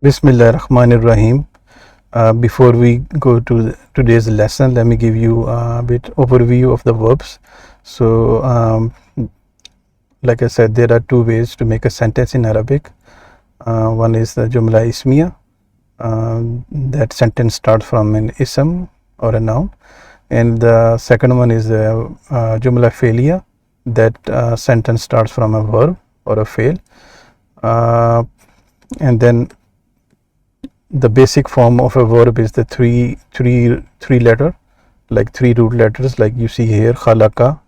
Bismillah ar-Rahman ar-Rahim. Before we go to today's lesson, let me give you a bit overview of the verbs. So, like I said, there are two ways to make a sentence in Arabic. One is the Jumla Ismiya. That sentence starts from an ism or a noun. And the second one is the Jumla Failiya. That sentence starts from a verb or a fail. And then the basic form of a verb is the three letter, like three root letters, like you see here: khalaqa,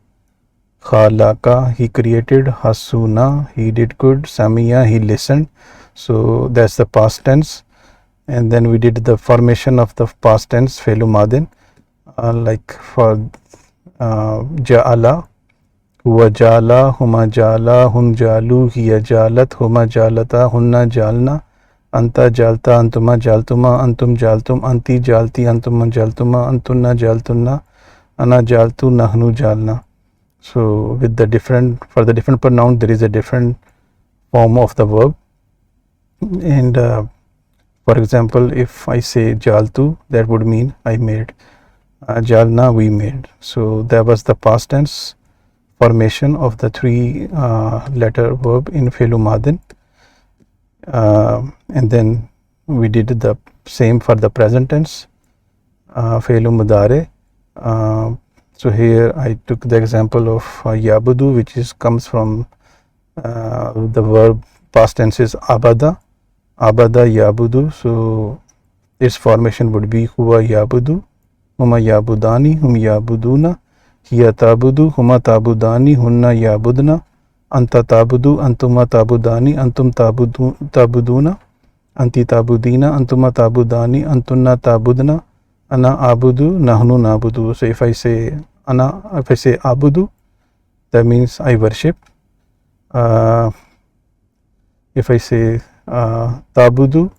he created; hasuna, he did good; samiya, he listened. So that's the past tense. And then we did the formation of the past tense, fe'lu madin, like for ja'ala, huwa ja'ala, huma ja'ala, hum ja'alu, hiya ja'alat, huma ja'alata, hunna ja'alna, anta jalta, antuma jaltuma, antum jaltum, anti jalti, antuma jaltuma, antunna jaltunna, ana jaltu, nahnu jalna. So with the different, for the different pronoun, there is a different form of the verb. And for example, if I say jaltu, that would mean I made. Jalna, we made. So that was the past tense formation of the three letter verb in fe'lu madin. And then we did the same for the present tense, fe'lu mudare. So here I took the example of yabudu, which comes from the verb past tense is abada, yabudu. So its formation would be huwa yabudu, huma yabudani, hum yabuduna, hiya tabudu, huma tabudani, hunna yabudna, anta tabudu, antuma tabudani, antum tabuduna, anti tabudina, antuma tabudani, antunna tabudna, ana abudu, nahnu nabudu. So if I say abudu, that means I worship. If I say tabudu,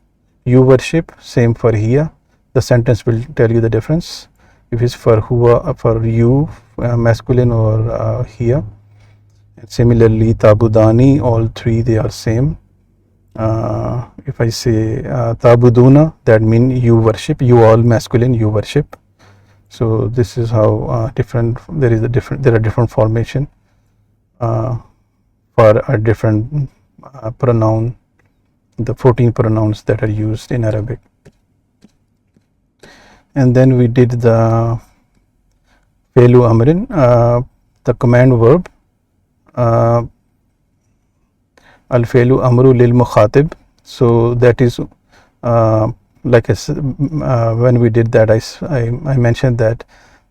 you worship, same for hiya. The sentence will tell you the difference. If it's for huwa, for you, masculine, or hiya. Similarly, tabudani, all three they are same. If I say tabuduna, that means you worship, you all masculine, you worship. So this is how there are different formation for a different pronoun, the 14 pronouns that are used in Arabic. And then we did the fe'lu amrin, the command verb. Al fe'lu amru lil mukhatib. So that is like I said, when we did that, I mentioned that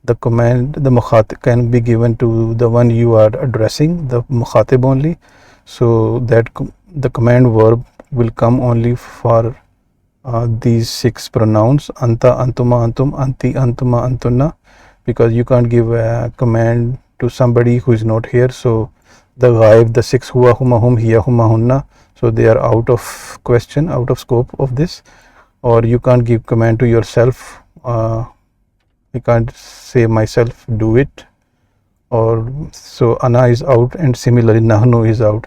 the command, the mukhatib, can be given to the one you are addressing, the mukhatib only. So that the command verb will come only for these 6 pronouns: anta, antuma, antum, anti, antuma, antunna, because you can't give a command to somebody who is not here. So the ghaib, the 6 huwa, huma, hum, hiya, huma, hunna, so they are out of question, out of scope of this. Or you can't give command to yourself. You can't say myself do it, or so ana is out, and similarly nahnu is out.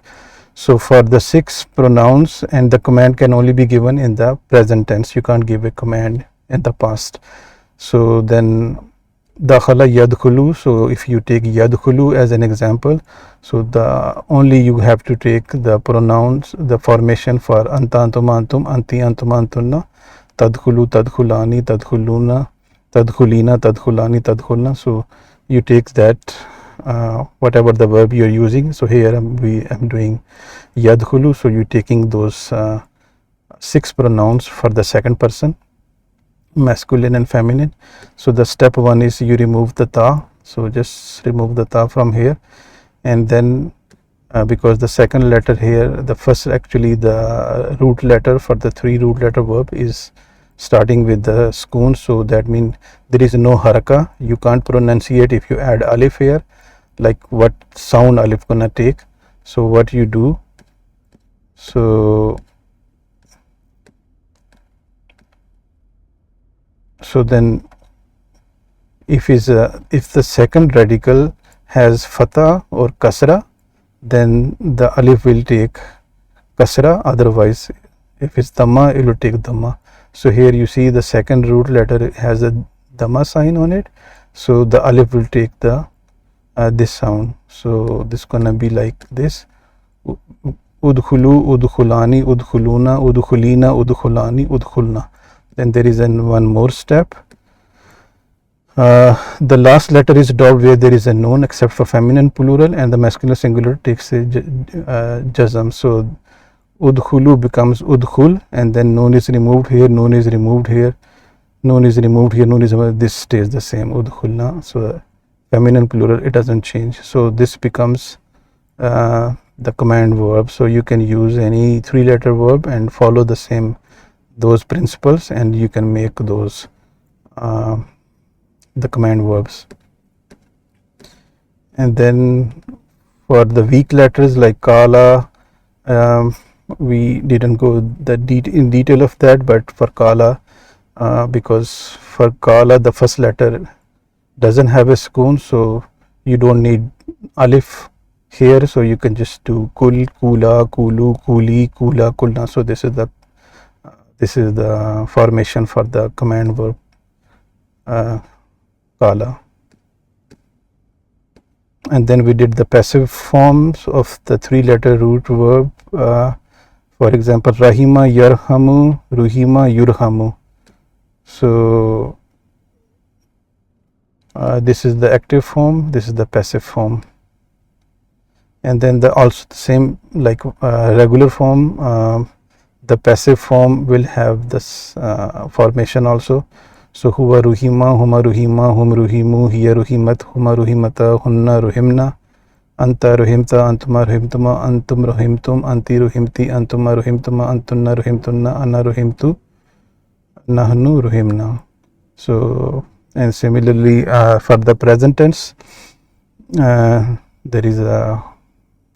So for the 6 pronouns, and the command can only be given in the present tense, you can't give a command in the past. So then dakhala yadkhulu, so if you take yadkhulu as an example, so the only you have to take the pronouns, the formation for anta, antuma, antum, anti, antuma, antunna, tadkhulu, tadkhulani, tadkhuluna, tadkhulina, tadkhulani, tadkhulna. So you take that whatever the verb you are using. So here I'm doing yadkhulu, so you're taking those 6 pronouns for the second person, masculine and feminine. So the step 1 is you remove the ta. So just remove the ta from here, and then because the second letter here, the first, actually the root letter for the 3 root letter verb is starting with the sukoon, so that means there is no haraka. You can't pronunciate if you add alif here, like what sound alif gonna take. So what you do, so then if the second radical has fatha or kasra, then the alif will take kasra, otherwise If it's dhamma, it will take dhamma. So here you see the second root letter has a dhamma sign on it, so the alif will take the this sound. So this gonna be like this: udkhulu, udkhulani, udkhuluna, udkhulina, udkhulani, udkhulna. Then there is one more step. The last letter is dropped where there is a noun, except for feminine plural, and the masculine singular takes a jazm. So udkhulu becomes udkhul, and then noun is removed here, noun is removed here, noun is removed here, noun is removed. This stays the same, udkhulna. So feminine plural, it doesn't change. So this becomes the command verb. So you can use any 3-letter verb and follow those principles, and you can make those the command verbs. And then for the weak letters like kala, we didn't go in detail of that, but for kala, because for kala the first letter doesn't have a sukoon, so you don't need alif here, so you can just do kul, kula, kulu, kuli, kula, kulna. So this is the formation for the command verb kala. And then we did the passive forms of the 3-letter root verb. For example, rahima yarhamu, ruhima yurhamu. So this is the active form, this is the passive form. And then also the same like regular form, the passive form will have this formation also. So huwa ruhima, huma ruhima, hum ruhimu, hiya ruhimat, huma ruhimata, hunna ruhimna, anta ruhimta, antuma ruhimtuma, antum ruhimtum, anti ruhimti, antuma ruhimtuma, antunna ruhimtunna, ana ruhimtu, nahnu ruhimna. So, and similarly for the present tense, there is a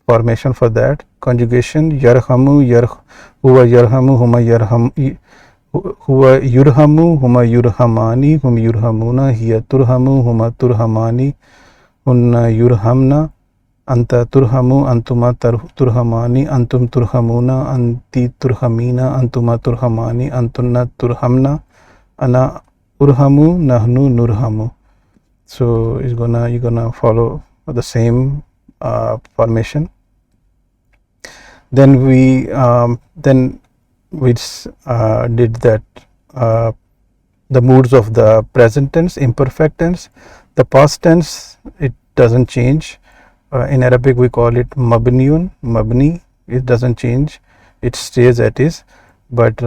formation for that. Conjugation: yarhamu, huwa yarhamu, huma yarham, huwa yurhamu, huma yurhamani, hum yurhamuna, hiya turhamu, huma turhamani, hunna yurhamna, anta turhamu, antuma turhamani, antum turhamuna, anti turhamina, antuma turhamani, antunna turhamna, ana urhamu, nahnu nurhamu. So you're gonna follow the same formation. Then we did that the moods of the present tense, imperfect tense. The past tense, it doesn't change. In Arabic we call it mabniun, mabni. It doesn't change, it stays as is. But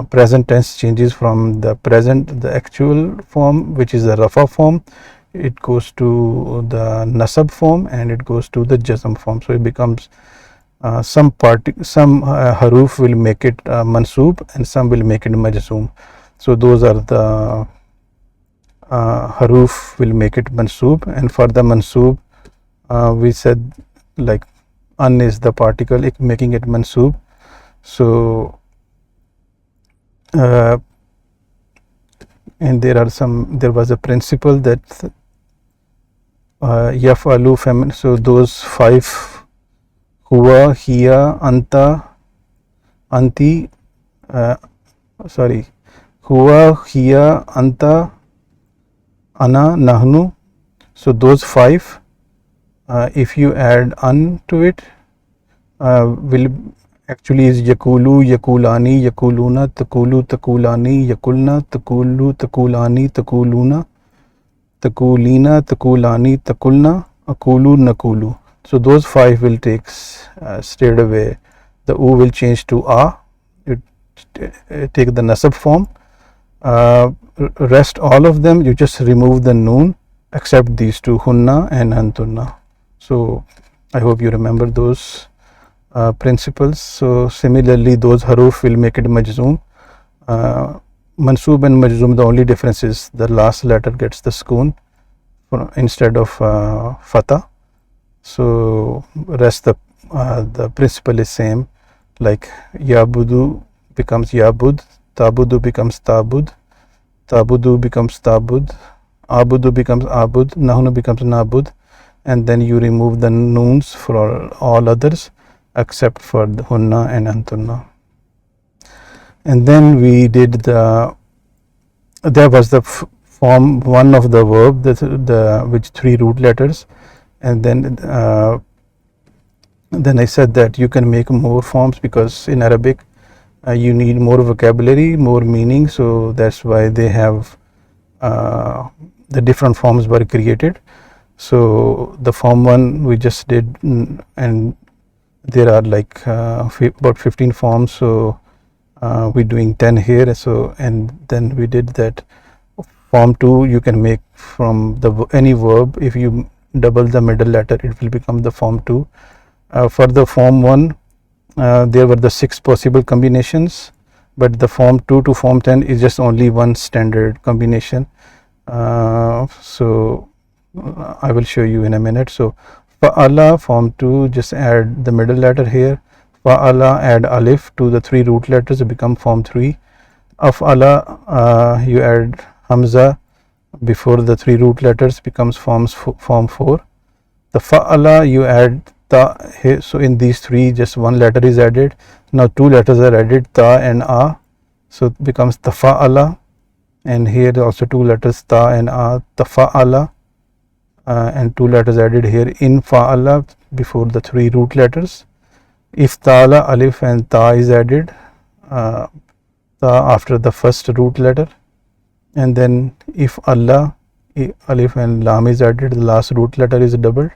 present tense changes from the actual form, which is the rafa form, it goes to the nasab form, and it goes to the jazm form. So it becomes some haruf will make it mansoob and some will make it majzoom. So those are the haruf will make it mansoob, and for the mansoob we said like an is the particle making it mansoob. So and there was a principle that yafalu feminine. So those 5, huwa, hiya, anta, anti, huwa, hiya, anta, ana, nahnu. So those 5, if you add an to it, will actually is yakulu, yakulani, yakuluna, takulu, takulani, yakulna, takulu, takulani, takuluna, takulina, takulani, takulna, akulu, nakulu. So those 5 will take straight away. The u will change to a. It take the nasab form. Rest all of them you just remove the noon, except these two, hunna and antunna. So I hope you remember those principles. So similarly, those haruf will make it majzoom. Mansoob and majzoom, the only difference is the last letter gets the sukoon instead of fatah. So rest the principle is same, like yabudu becomes yabud, tabudu becomes tabud, tabudu becomes tabud, abudu becomes abud, nahnu becomes nabud, and then you remove the noons for all others except for the hunna and antunna. and then we did there was the form 1 of the verb, the which 3 root letters, and then I said that you can make more forms because in Arabic you need more vocabulary, more meaning, so that's why they have the different forms were created. So the form 1 we just did, and there are like about 15 forms, so we're doing 10 here. So and then we did that form 2 you can make from any verb. If you double the middle letter, it will become the form 2. For the form 1 there were the 6 possible combinations, but the form 2 to form 10 is just only one standard combination. So I will show you in a minute. So fa'ala form 2, just add the middle letter here. Fa'ala, add alif to the 3 root letters, become form 3. Af'ala, you add hamza before the 3 root letters, becomes form 4. The fa'ala, you add ta here. So in these 3 just one letter is added. Now 2 letters are added, ta and a, so it becomes tafa'ala. And here also 2 letters, ta and a, tafa'ala, and 2 letters added here, in fa'ala, before the 3 root letters. If ta'ala, alif and ta is added, ta after the first root letter, and then if Allah, alif and lam is added, the last root letter is doubled,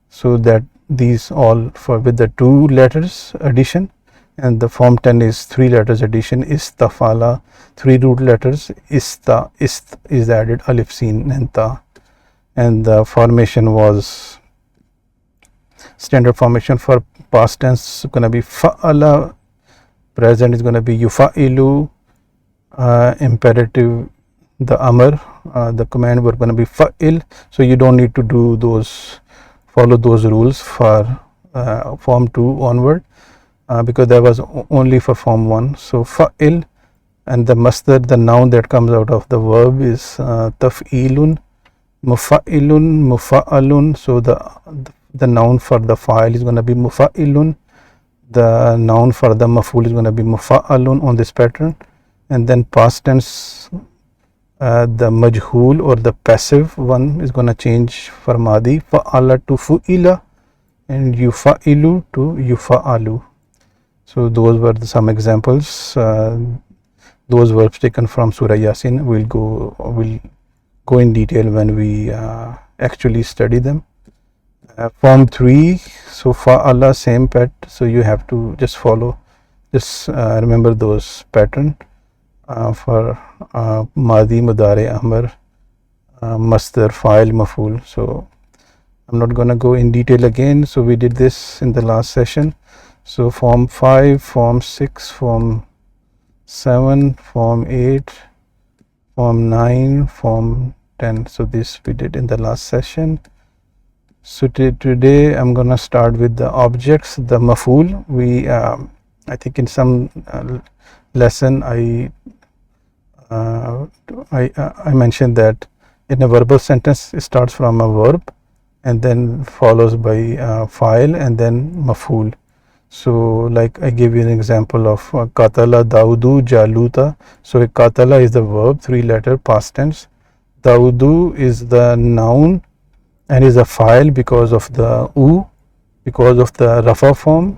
so that these all for with the 2 letters addition, and the form 10 is 3 letters addition, istafala, 3 root letters, ista, ist is added, alif, sin and ta, and the formation was standard formation. For past tense going to be fa'ala, present is going to be yufa'ilu, imperative the amr, the command were going to be fa'il, so you don't need to do those, follow those rules for form 2 onward, because that was only for form 1. So fa'il, and the masdar, the noun that comes out of the verb is taf'ilun, mufa'ilun, mufa'alun. So the noun for the fa'il is going to be mufa'ilun, the noun for the maf'ul is going to be mufa'alun on this pattern. And then past tense, the majhul or the passive one is going to change for madi, fa'ala to fu'ila, and yufa'ilu to yufa'alu. So those were some examples, those verbs taken from Surah Yasin. We'll go in detail when we actually study them. Form 3, so fa'ala, same so you have to just follow, just remember those pattern. For Madi, Mudare, Amr, Masdar, Fa'il, Maf'ul. So I'm not going to go in detail again. So we did this in the last session. So form 5, form 6, form 7, form 8, form 9, form 10. So this we did in the last session. So today I'm going to start with the objects, the Maf'ul. We I think in some lesson I mentioned that in a verbal sentence it starts from a verb and then follows by file and then maf'ul. So like I gave you an example of Katala Daudu Jaluta. So Katala is the verb, 3-letter past tense. Daudu is the noun and is a file because of the because of the rafa form,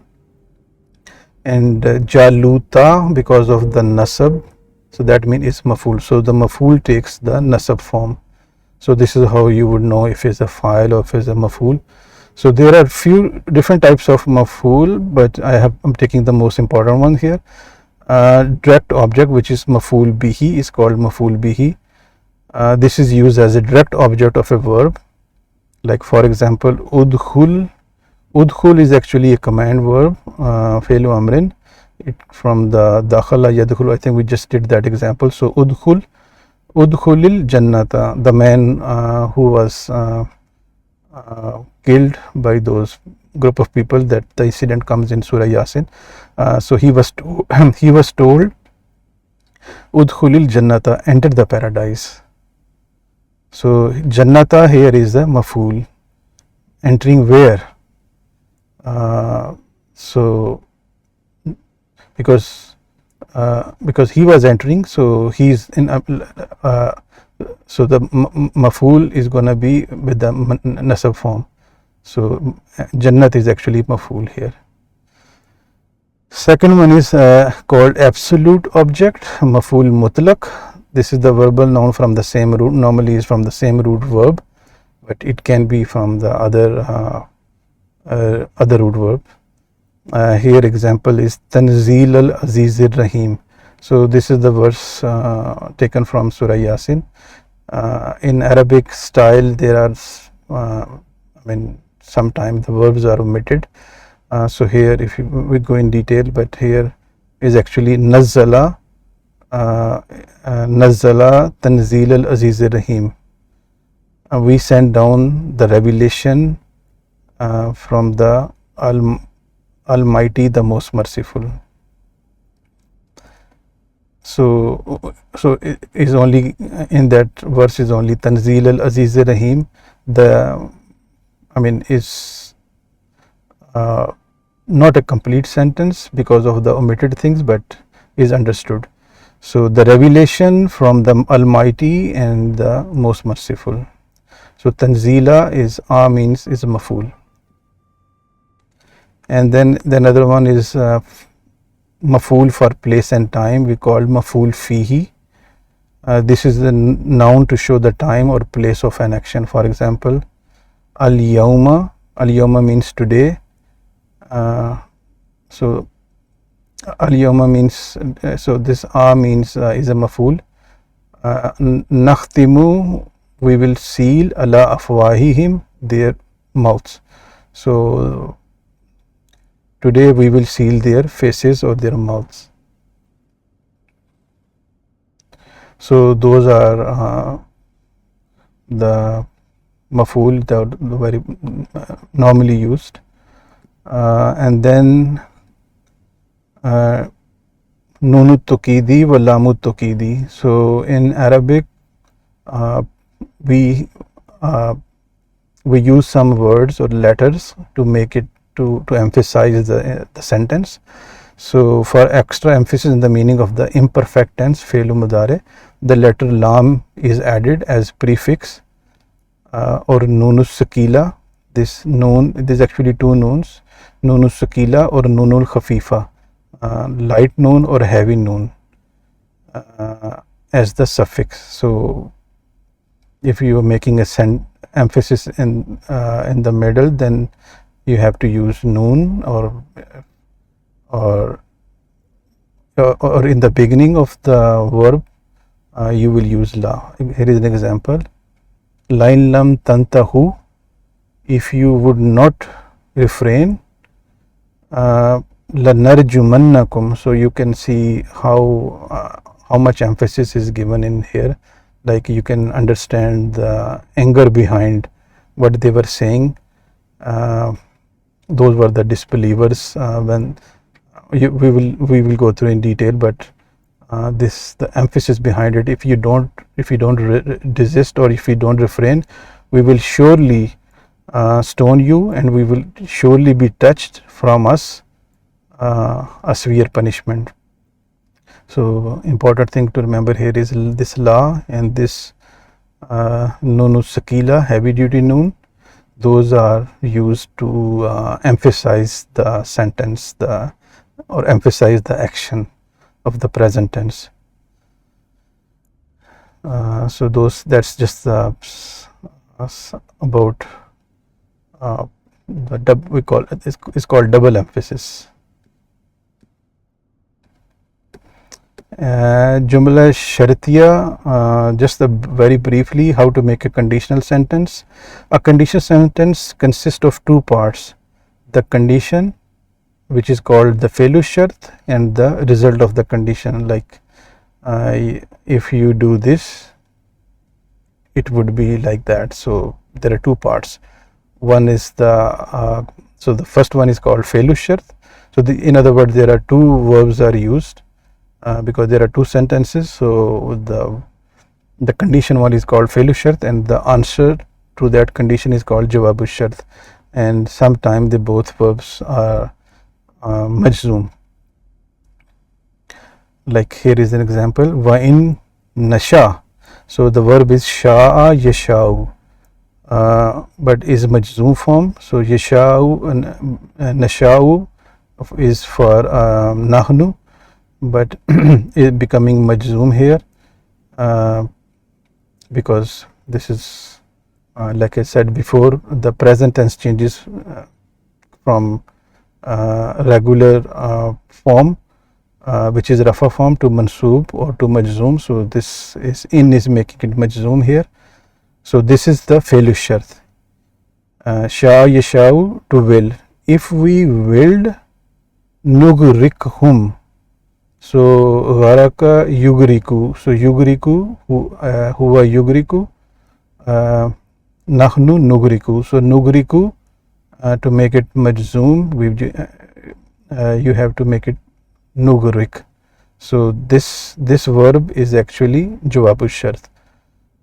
and Jaluta because of the nasab. So that means it's maf'ul. So the maf'ul takes the nasab form. So this is how you would know if it's a file or if it's a maf'ul. So there are few different types of maf'ul, but I'm taking the most important one here. Direct object, which is maf'ul bihi, is called maf'ul bihi. This is used as a direct object of a verb. Like for example, udkhul. Udkhul is actually a command verb, fi'lu amrin. From the dakhala yadkhulu, I think we just did that example. So udkhulil jannata, the man who was killed by those group of people, that the incident comes in Surah Yasin. So he was told udkhulil jannata, enter the paradise. So jannata here is the maf'ul, entering where? So because because he was entering, so he's in so the maf'ul is going to be with the nasab form. So Jannat is actually maf'ul here. Second one is called absolute object, maf'ul mutlaq. This is the verbal noun from the same root, normally is from the same root verb, but it can be from the other root verb. Here example is Tanzeel al-Aziz ar-Rahim. So this is the verse taken from Surah Yasin. In Arabic style there are sometimes the verbs are omitted. So here if we go in detail, but here is actually Nazzala Tanzeel al-Aziz ar-Rahim. We send down the revelation from the Almighty, the most merciful. So it is only in that verse is only Tanzeel al-Aziz ar-Rahim. Is not a complete sentence because of the omitted things, but is understood. So the revelation from the Almighty and the most merciful. So Tanzeela is means is a maf'ul. And then the another one is maf'ul for place and time. We call maf'ul fihi. This is the noun to show the time or place of an action. For example, al-yawma. Al-yawma means today. So al-yawma means so this means is a maf'ul. Nakhtimu, we will seal ala afwahihim, their mouths. So today we will seal their faces or their mouths. So those are the maf'ul that are very normally used. And then Nunut Tokidi wa Lamut Tokidi. So in Arabic we use some words or letters to make it to emphasize the sentence. So for extra emphasis in the meaning of the imperfect tense fi'l mudare, the letter lam is added as prefix or nunus sakila. This noon, there's actually two noons, nunus sakila or nunul khafifa, light noon or heavy noon as the suffix. So if you are making a emphasis in the middle, then you have to use noon or in the beginning of the verb you will use la. Here is an example. Lain lam tantahu, if you would not refrain, lanarjumannakum. So you can see how much emphasis is given in here. Like you can understand the anger behind what they were saying. Those were the disbelievers. When we will go through in detail, but the emphasis behind it. If you don't desist or if you don't refrain, we will surely stone you, and we will surely be touched from us a severe punishment. So important thing to remember here is this la and this nunus sakila, heavy duty noon. Those are used to emphasize the sentence, or emphasize the action of the present tense. So that's just about we call it's called double emphasis. Jumla shartiya, just very briefly how to make a conditional sentence. A conditional sentence consists of two parts: the condition, which is called the fe'lu shart, and the result of the condition. Like if you do this, it would be like that. So there are two parts. One is the first one is called fe'lu shart. So in other words, there are two verbs are used because there are two sentences. So the condition one is called fe'lu shart, and the answer to that condition is called jawabu shart. And sometimes the both verbs are majzoom. like here is an example, wa in nasha, so the verb is sha'a yasha'u, but is majzoom form, so yasha'u and nasha'u is for nahnu, but it becoming majzoom here because this is like I said before, the present tense changes from regular form which is rafa form to mansoob or to majzoom. So this is in is making it majzoom here. So this is the fail shart. Sha yashau, to will. If we willed, nugrikhum. So gharaka yugriku. So yugriku, huwa yugriku, nahnu nugriku. So nugriku, to make it majzoom, you have to make it nugrik. So this verb is actually jawabu shart.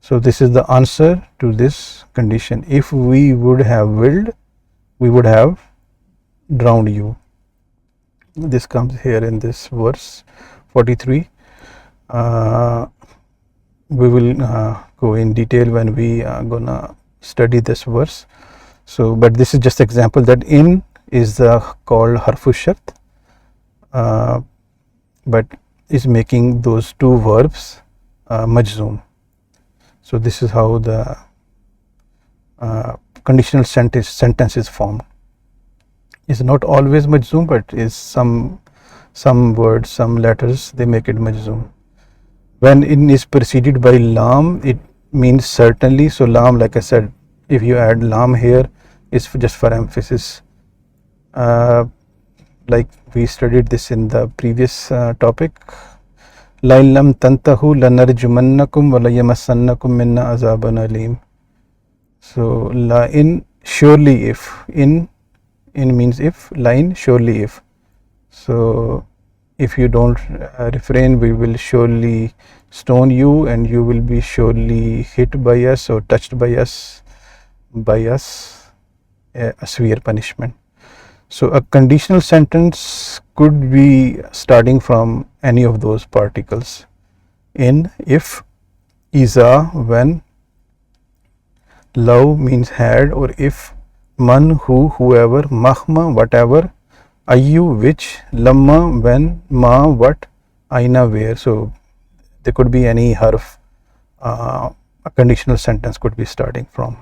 So this is the answer to this condition. If we would have willed, we would have drowned you. This comes here in this verse 43. We will go in detail when we are gonna study this verse. So but this is just example that in is called harfu shart, but is making those two verbs majzoom. So this is how the conditional sentence is formed. It's not always majzoom, but is some words, some letters, they make it majzoom. When in is preceded by lam, it means certainly. So lam, like I said, if you add lam here, is just for emphasis. Like we studied this in the previous topic. La in lam tantahu lanarjumannakum wa la yamassannakum minna azaban alim. So la in, surely if, in means if, la in surely if. So if you don't refrain, we will surely stone you and you will be surely hit by us or touched by us a severe punishment. So a conditional sentence could be starting from any of those particles. In, if, iza, when, law means had or if, man, who, whoever, mahma, whatever, ayu, which, lamma, when, ma, what, aina, where. So there could be any harf a conditional sentence could be starting from.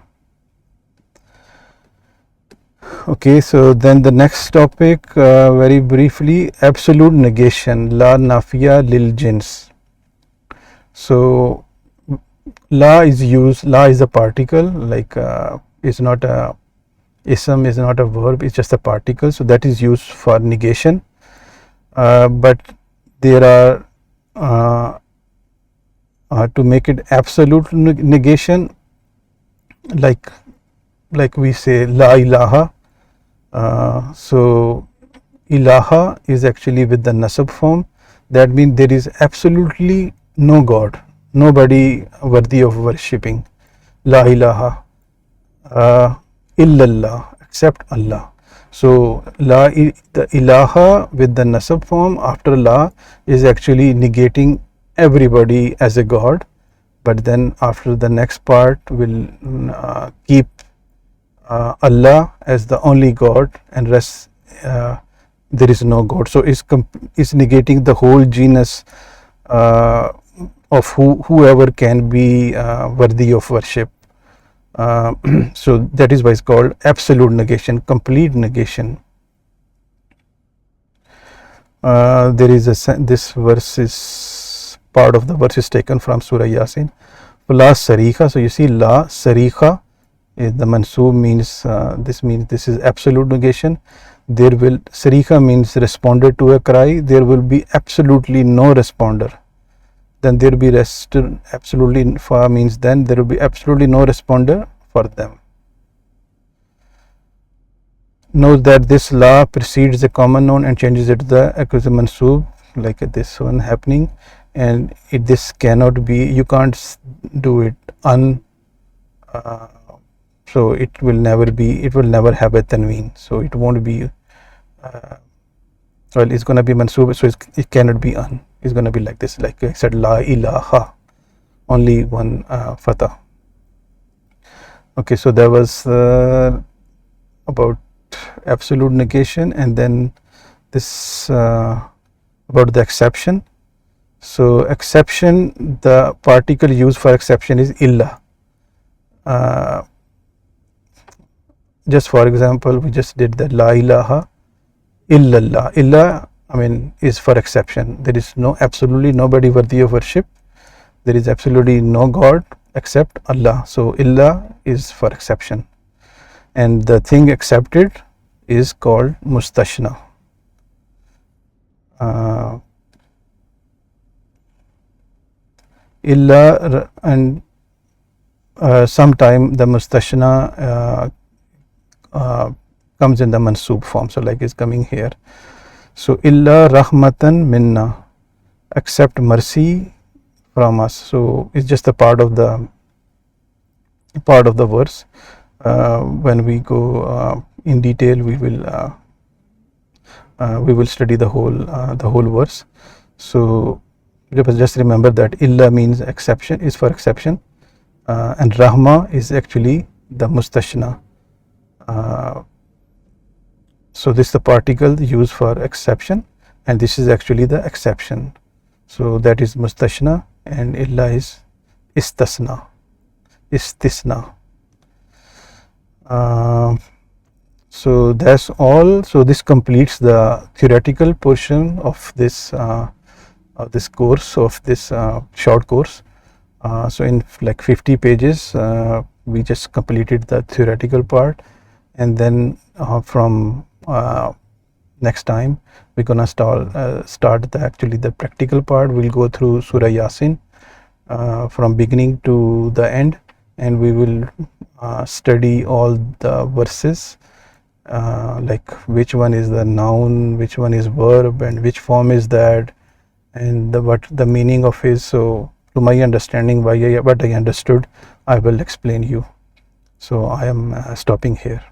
Okay, so then the next topic, very briefly, absolute negation, la nafiya lil jins. So la is used, la is a particle, like is not a ism, is not a verb, it's just a particle, so that is used for negation. But there are to make it absolute negation, like we say la ilaha. So ilaha is actually with the nasab form. That means there is absolutely no God, nobody worthy of worshipping. La ilaha illallah, except Allah. So la, the ilaha with the nasab form after la is actually negating everybody as a God, but then after the next part will keep Allah as the only God and rest there is no God. So is negating the whole genus of whoever can be worthy of worship. So that is why it's called absolute negation, complete negation. There is this verse is part of the verse is taken from Surah Yasin. La sarikha. So you see la sarikha. The mansoob means this is absolute negation. There will, sarikha means responded to a cry, there will be absolutely no responder. Then there will be absolutely fa means then there will be absolutely no responder for them. Note that this la precedes a common noun and changes it to the accusative mansoob, like this one happening, and this cannot be, you can't do it so it will never have a tanween, so it won't be well, it's going to be mansoob, so it cannot be is going to be like this, like I said, la ilaha, only one fatha. Okay, so that was about absolute negation, and then this about the exception. So exception, the particle used for exception is illa. Just for example, we just did that, la ilaha illallah. Illa, I mean, is for exception. There is absolutely nobody worthy of worship. There is absolutely no God except Allah. So illa is for exception, and the thing accepted is called mustashna. Illa, and sometime the mustashna comes in the mansoob form, so like it's coming here. So illa rahmatan minna, accept mercy from us. So it's just a part of the verse. When we go in detail, we will study the whole verse. So just remember that illa means exception, is for exception, and rahma is actually the mustashna. So this is the particle used for exception, and this is actually the exception. So that is mustashna, and illa is istisna. So that's all. So this completes the theoretical portion of this course, of this short course. So in like 50 pages, we just completed the theoretical part, and then from next time we're gonna start the practical part. We'll go through Surah Yasin from beginning to the end, and we will study all the verses, like which one is the noun, which one is verb, and which form is that, and what the meaning of is. So to my understanding, what I understood, I will explain you. So I am stopping here.